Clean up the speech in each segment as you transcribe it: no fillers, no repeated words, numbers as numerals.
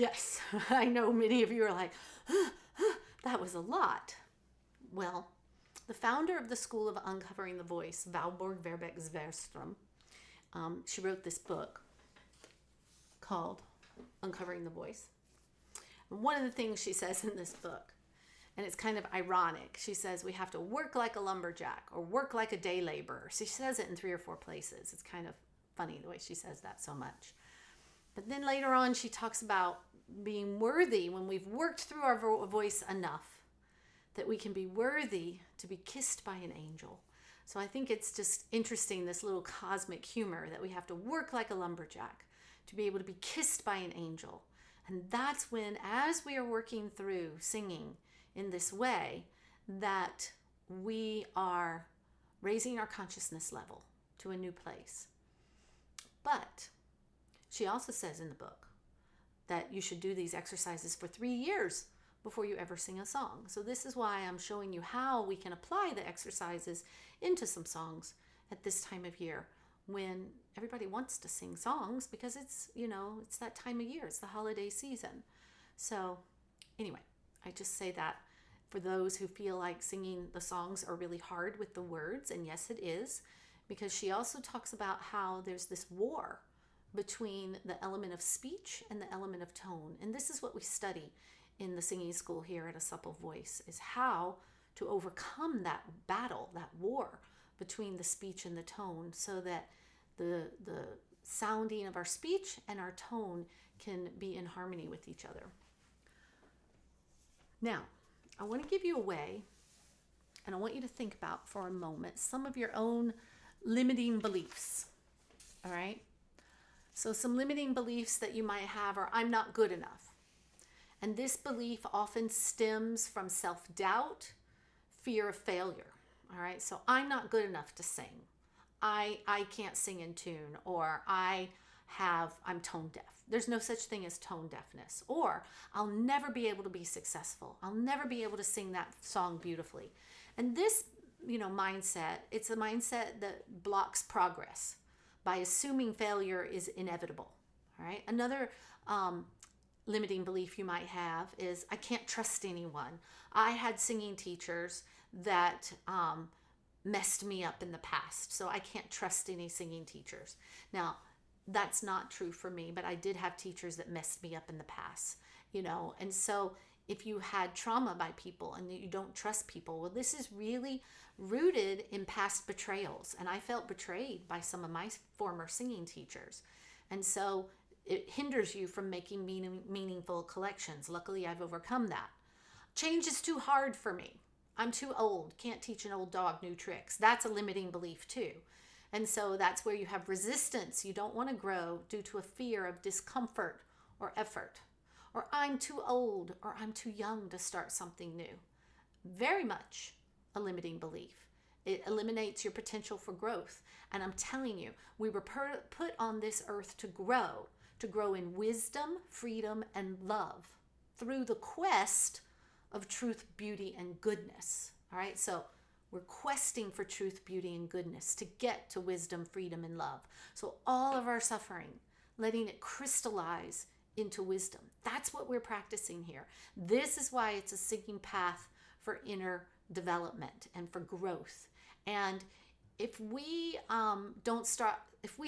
Yes, I know many of you are like, that was a lot. Well, the founder of the School of Uncovering the Voice, Valborg Verbeek Zverstrom, she wrote this book called Uncovering the Voice. And one of the things she says in this book, and it's kind of ironic, she says we have to work like a lumberjack or work like a day laborer. She says it in 3 or 4 places. It's kind of funny the way she says that so much. But then later on, she talks about being worthy when we've worked through our voice enough that we can be worthy to be kissed by an angel. So I think it's just interesting, this little cosmic humor, that we have to work like a lumberjack to be able to be kissed by an angel. And that's when, as we are working through singing in this way, that we are raising our consciousness level to a new place. But she also says in the book that you should do these exercises for 3 years before you ever sing a song. So this is why I'm showing you how we can apply the exercises into some songs at this time of year when everybody wants to sing songs, because it's, it's that time of year. It's the holiday season. So anyway, I just say that for those who feel like singing the songs are really hard with the words, and yes, it is, because she also talks about how there's this war between the element of speech and the element of tone. And this is what we study in the singing school here at A Supple Voice, is how to overcome that battle, that war between the speech and the tone, so that the sounding of our speech and our tone can be in harmony with each other. Now, I want to give you a way, and I want you to think about for a moment some of your own limiting beliefs. All right? So some limiting beliefs that you might have are, I'm not good enough. And this belief often stems from self-doubt, fear of failure. All right? So I'm not good enough to sing. I can't sing in tune, or I'm tone deaf. There's no such thing as tone deafness. Or I'll never be able to be successful. I'll never be able to sing that song beautifully. And this, mindset, it's a mindset that blocks progress by assuming failure is inevitable. All right. Another limiting belief you might have is, I can't trust anyone. I had singing teachers that messed me up in the past, so I can't trust any singing teachers. Now, that's not true for me, but I did have teachers that messed me up in the past, and so if you had trauma by people and you don't trust people, well, this is really rooted in past betrayals. And I felt betrayed by some of my former singing teachers. And so it hinders you from making meaningful collections. Luckily, I've overcome that. Change is too hard for me. I'm too old. Can't teach an old dog new tricks. That's a limiting belief too. And so that's where you have resistance. You don't want to grow due to a fear of discomfort or effort. Or I'm too old, or I'm too young to start something new. Very much a limiting belief. It eliminates your potential for growth. And I'm telling you, we were put on this earth to grow in wisdom, freedom, and love through the quest of truth, beauty, and goodness. All right, so we're questing for truth, beauty, and goodness to get to wisdom, freedom, and love. So all of our suffering, letting it crystallize into wisdom. That's what we're practicing here. This is why it's a singing path for inner development and for growth. And if we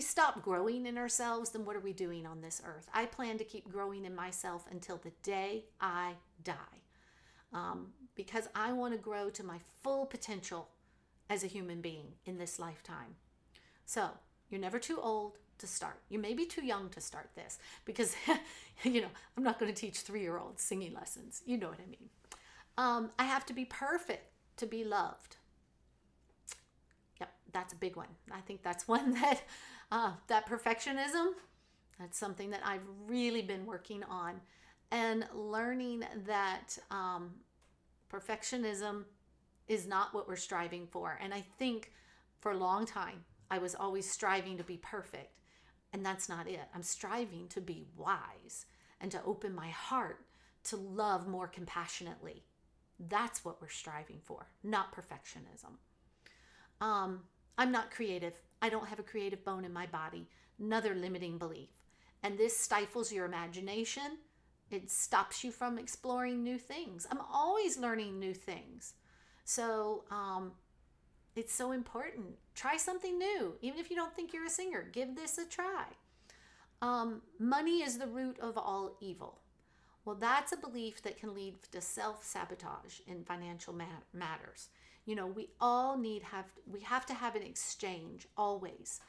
stop growing in ourselves, then what are we doing on this earth? I plan to keep growing in myself until the day I die, because I want to grow to my full potential as a human being in this lifetime. So you're never too old to start. You may be too young to start this, because I'm not going to teach 3-year-olds singing lessons. You know what I mean. I have to be perfect to be loved. Yep, that's a big one. I think that's one that that perfectionism, that's something that I've really been working on, and learning that perfectionism is not what we're striving for. And I think for a long time I was always striving to be perfect. And that's not it. I'm striving to be wise and to open my heart to love more compassionately. That's what we're striving for, not perfectionism. I'm not creative. I don't have a creative bone in my body. Another limiting belief. And this stifles your imagination. It stops you from exploring new things. I'm always learning new things. So it's so important. Try something new. Even if you don't think you're a singer, give this a try. Money is the root of all evil. Well, that's a belief that can lead to self-sabotage in financial matters. You know, we have to have an exchange always,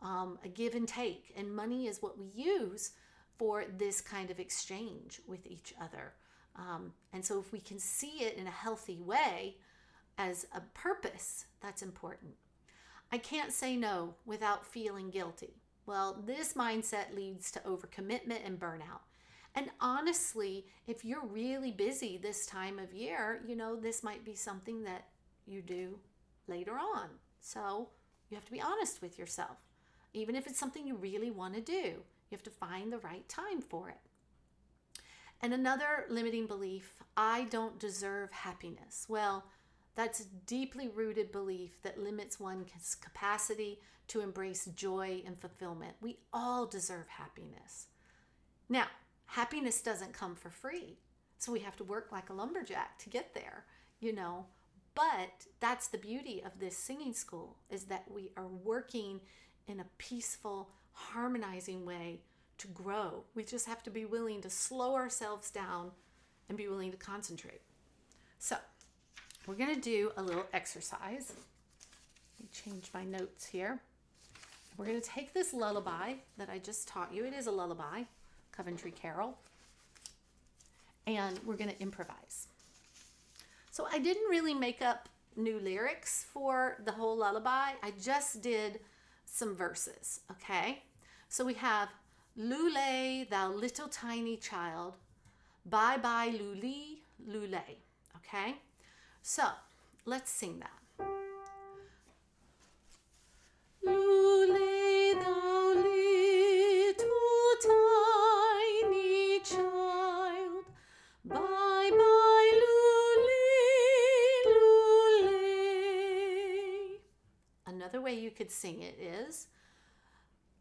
a give and take, and money is what we use for this kind of exchange with each other. And so if we can see it in a healthy way as a purpose, that's important. I can't say no without feeling guilty. Well, this mindset leads to overcommitment and burnout. And honestly, if you're really busy this time of year, you know, this might be something that you do later on. So you have to be honest with yourself. Even if it's something you really want to do, you have to find the right time for it. And another limiting belief, I don't deserve happiness. Well, that's a deeply rooted belief that limits one's capacity to embrace joy and fulfillment. We all deserve happiness. Now, happiness doesn't come for free, so we have to work like a lumberjack to get there, you know. But that's the beauty of this singing school, is that we are working in a peaceful, harmonizing way to grow. We just have to be willing to slow ourselves down and be willing to concentrate. So we're going to do a little exercise. Let me change my notes here. We're going to take this lullaby that I just taught you. It is a lullaby, Coventry Carol. And we're going to improvise. So I didn't really make up new lyrics for the whole lullaby. I just did some verses, okay? So we have, Lule, thou little tiny child, bye bye lule, lule, okay? So let's sing that. Lule, thou little tiny child, bye bye lule, lule. Another way you could sing it is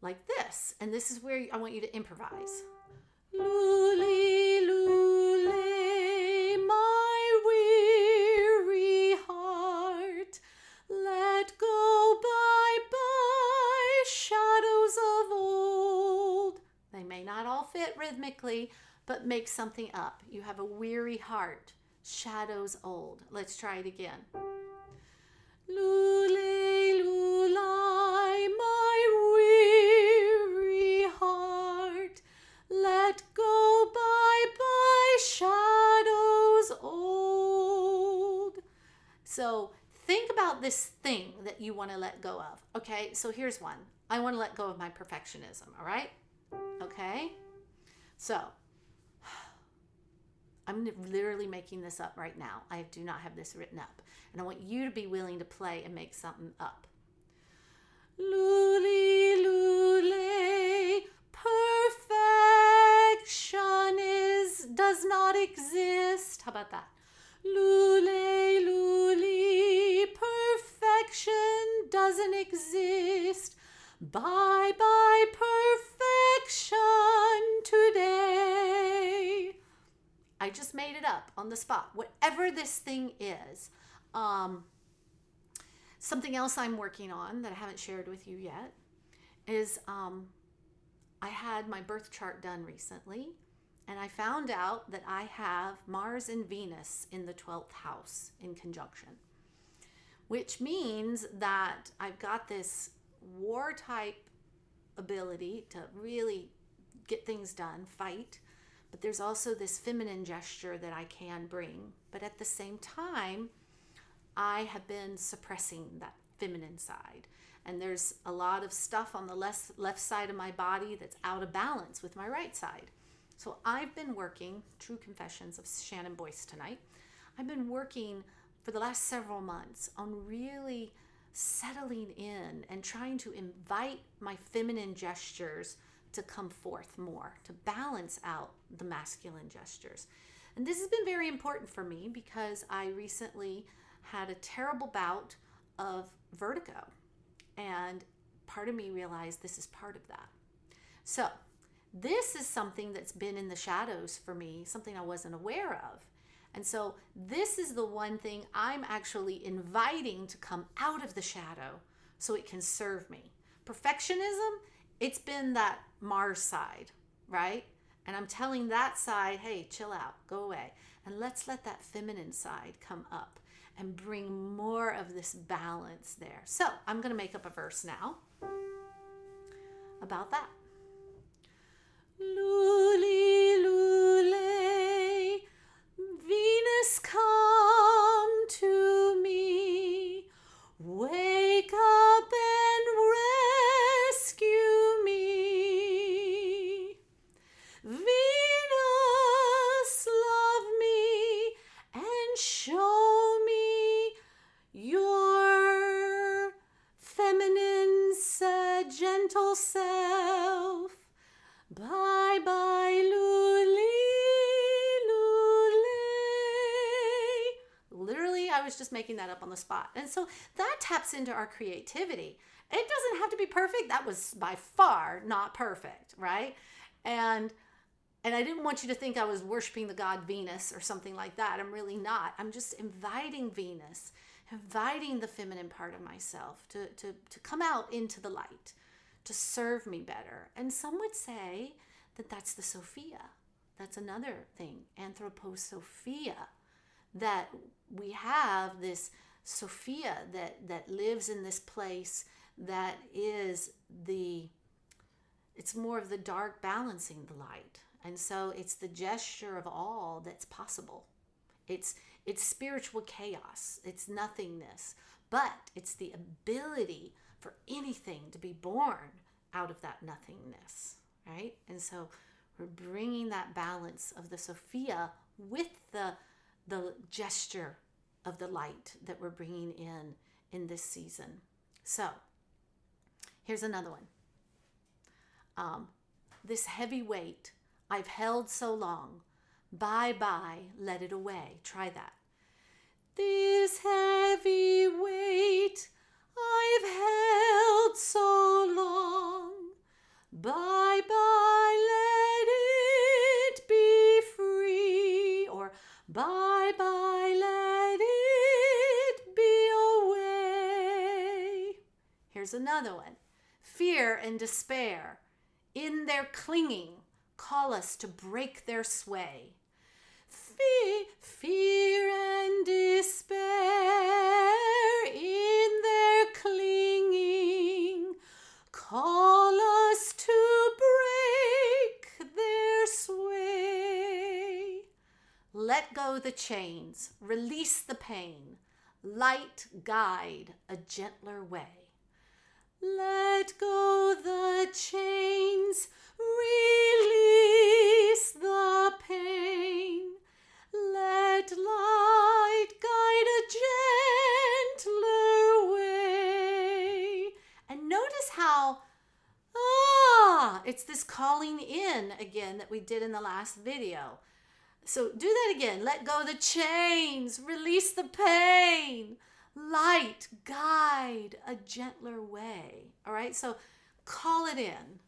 like this, and this is where I want you to improvise. Lule, lule, my weary heart, let go bye-bye shadows of old. They may not all fit rhythmically, but make something up. You have a weary heart, shadows old. Let's try it again. Lule, lule, my weary heart, let go bye-bye shadows old. So think about this thing that you want to let go of. Okay, so here's one. I want to let go of my perfectionism, all right? Okay? So I'm literally making this up right now. I do not have this written up. And I want you to be willing to play and make something up. Lule, lule, perfection does not exist. How about that? Lule, lule, perfection doesn't exist. Bye bye perfection today. I just made it up on the spot. Whatever this thing is. Something else I'm working on that I haven't shared with you yet is I had my birth chart done recently, and I found out that I have Mars and Venus in the 12th house in conjunction, which means that I've got this war type ability to really get things done, fight, but there's also this feminine gesture that I can bring. But at the same time, I have been suppressing that feminine side. And there's a lot of stuff on the left side of my body that's out of balance with my right side. So I've been working, true confessions of Shannon Boyce tonight, I've been working for the last several months on really settling in and trying to invite my feminine gestures to come forth more, to balance out the masculine gestures. And this has been very important for me because I recently had a terrible bout of vertigo, and part of me realized this is part of that. So This is something that's been in the shadows for me, something I wasn't aware of. And so this is the one thing I'm actually inviting to come out of the shadow so it can serve me. Perfectionism, it's been that Mars side, right? And I'm telling that side, hey, chill out, go away. And let's let that feminine side come up and bring more of this balance there. So I'm going to make up a verse now about that. Luli, lule, Venus, come to me. Wake up and rescue me. Venus, love me and show me your feminine, gentle self. Bye bye, Luli, lule. Literally, I was just making that up on the spot. And so that taps into our creativity. It doesn't have to be perfect. That was by far not perfect, right? And I didn't want you to think I was worshiping the god Venus or something like that. I'm really not. I'm just inviting Venus, inviting the feminine part of myself to come out into the light, to serve me better. And some would say that that's the Sophia. That's another thing, anthroposophia, that we have this Sophia that lives in this place that is it's more of the dark balancing the light. And so it's the gesture of all that's possible. It's spiritual chaos. It's nothingness. But it's the ability for anything to be born out of that nothingness, right? And so we're bringing that balance of the Sophia with the gesture of the light that we're bringing in this season. So here's another one. This heavy weight I've held so long, bye bye, let it away. Try that. This heavy weight I've held so long, bye bye, let it be free. Or bye bye, let it be away. Here's another one. Fear and despair, in their clinging, call us to break their sway. Fear and despair, in their clinging, call us to break their sway. Let go the chains, release the pain, light guide a gentler way. Let go the chains, release the pain. Let light guide a gentler way. And notice how, it's this calling in again that we did in the last video. So do that again. Let go the chains, release the pain. Light, guide a gentler way. All right, so call it in.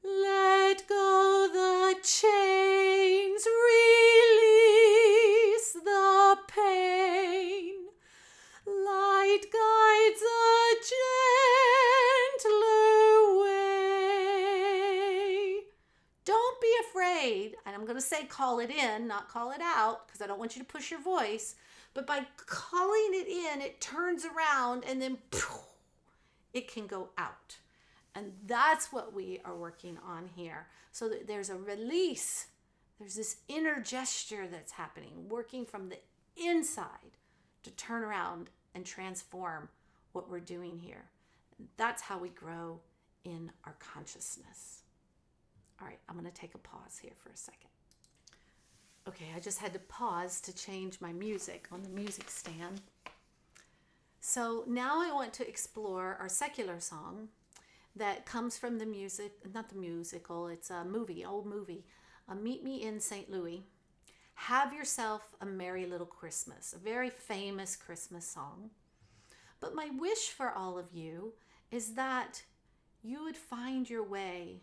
Let go the chains, release the pain. Light guides a gentler way. Don't be afraid, and I'm going to say call it in, not call it out, because I don't want you to push your voice. But by calling it in, it turns around and then it can go out. And that's what we are working on here. So that there's a release. There's this inner gesture that's happening, working from the inside to turn around and transform what we're doing here. And that's how we grow in our consciousness. All right, I'm going to take a pause here for a second. Okay, I just had to pause to change my music on the music stand. So now I want to explore our secular song that comes from the music, not the musical, it's a movie, old movie, Meet Me in St. Louis. Have Yourself a Merry Little Christmas, a very famous Christmas song. But my wish for all of you is that you would find your way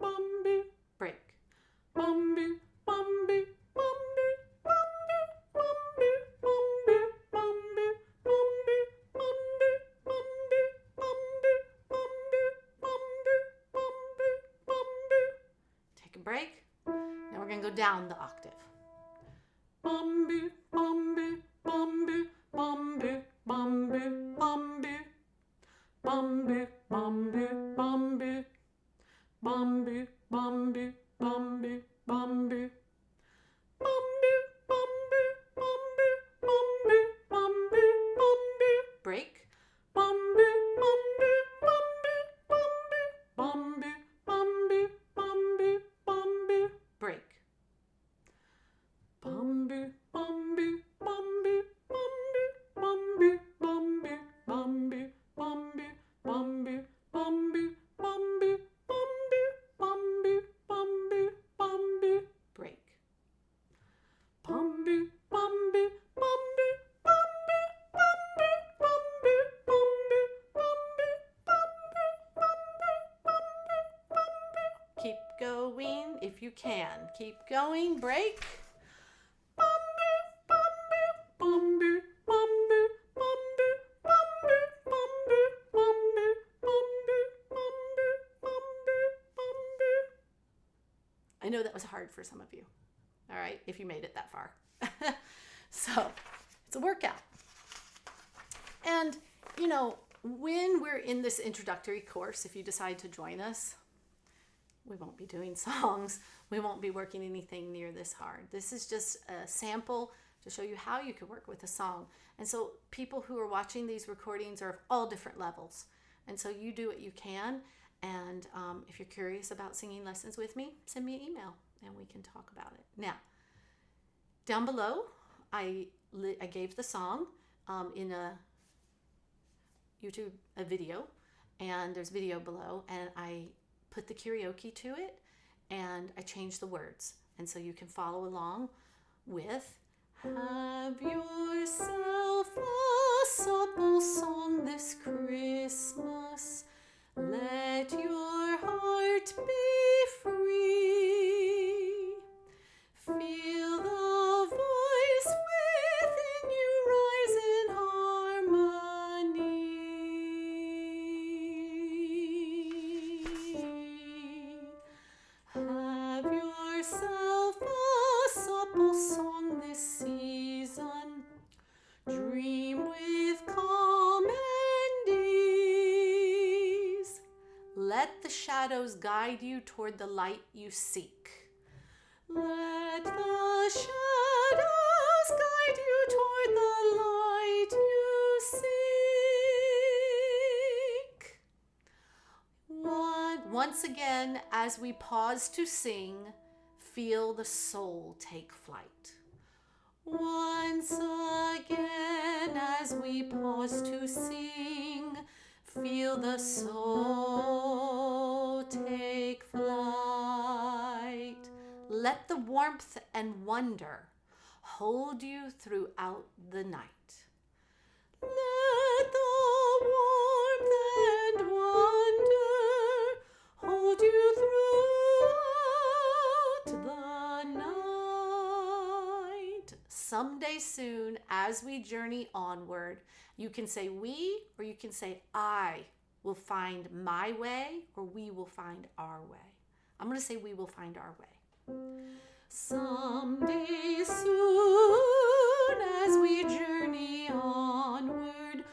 down the octave. Bambi, Bambi, Bambi, Bambi, Bambi, Bambi, Bambi, Bambi, Bambi, Bambi, Bambi, Bambi, Bambi. Bambi, Bambi, Bambi, Bambi, Bambi, Bambi. Break. Bambi, Bambi, Bambi, Bambi, Bambi, Bambi, Bambi, Bambi. Break. Bambi, Bambi, Bambi, Bambi, Bambi, Bambi, Bambi, Bambi, Bambi, Bambi, Bambi, Bambi, Bambi, Bambi, Bambi. Break. Bambi, Bambi, Bambi, Bambi, Bambi, Bambi, Bambi, Bambi, Bambi, Bambi, Bambi. Keep going if you can. Keep going. Break. Bambi, Bambi, Bambi, Bambi, Bambi, Bambi, Bambi, Bambi, Bambi, Bambi, Bambi, Bambi. I know that was hard for some of you. All right, if you made it that far. So it's a workout. And, you know, when we're in this introductory course, if you decide to join us, we won't be doing songs. We won't be working anything near this hard. This is just a sample to show you how you can work with a song. And so people who are watching these recordings are of all different levels. And so you do what you can. And if you're curious about singing lessons with me, send me an email and we can talk about it. Now, down below, I gave the song in a YouTube video, and there's video below, and I put the karaoke to it, and I changed the words. And so you can follow along with Have yourself a supple song this Christmas. Let your heart be free. Feel the voice within you rise in harmony. Have yourself a supple song this season. Dream with calm and ease. Let the shadows guide you toward the light you seek. Let the shadows guide you toward the light you seek. Once again, as we pause to sing, feel the soul take flight. Once again, as we pause to sing, feel the soul take flight. Let the warmth and wonder hold you throughout the night. Let the warmth and wonder hold you throughout the night. Someday soon, as we journey onward, you can say we, or you can say I will find my way, or we will find our way. I'm going to say we will find our way. Someday soon, as we journey onward,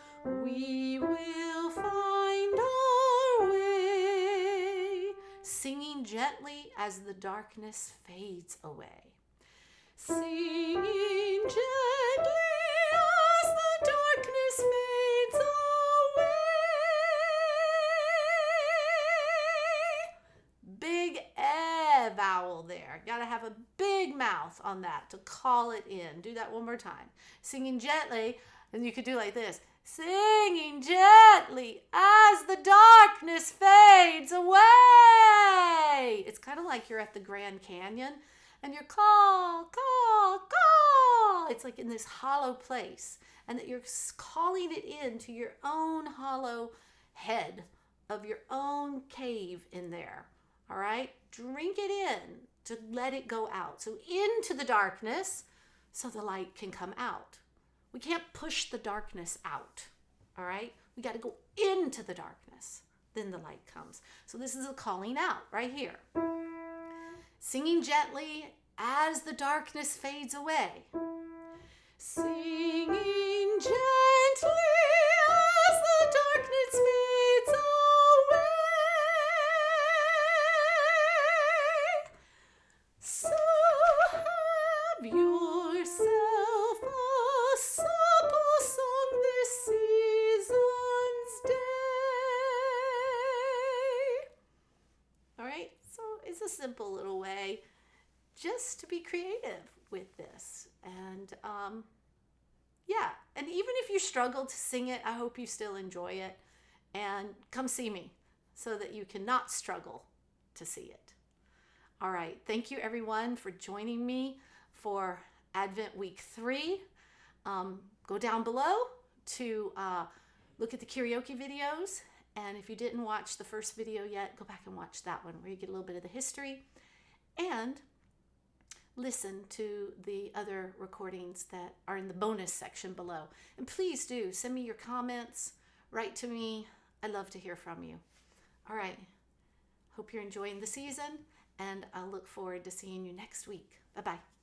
we will find our way, singing gently as the darkness fades away. Singing gently as the darkness fades away. Big E vowel there. Got to have a big mouth on that to call it in. Do that one more time. Singing gently, and you could do like this. Singing gently as the darkness fades away. It's kind of like you're at the Grand Canyon and you're call, call, call. It's like in this hollow place, and that you're calling it into your own hollow head of your own cave in there. All right? Drink it in to let it go out. So into the darkness so the light can come out. We can't push the darkness out. All right? We got to go into the darkness. Then the light comes. So this is a calling out right here. Singing gently as the darkness fades away. Singing gently as the darkness fades away. So have yourself a supple song this season's day. All right, so it's a simple little way just to be creative with this. And yeah, and even if you struggle to sing it, I hope you still enjoy it. And come see me so that you cannot struggle to see it. All right, thank you everyone for joining me for Advent Week 3. Go down below to look at the karaoke videos. And if you didn't watch the first video yet, go back and watch that one where you get a little bit of the history. And listen to the other recordings that are in the bonus section below. And please do send me your comments, write to me. I'd love to hear from you. All right, hope you're enjoying the season, and I'll look forward to seeing you next week. Bye-bye.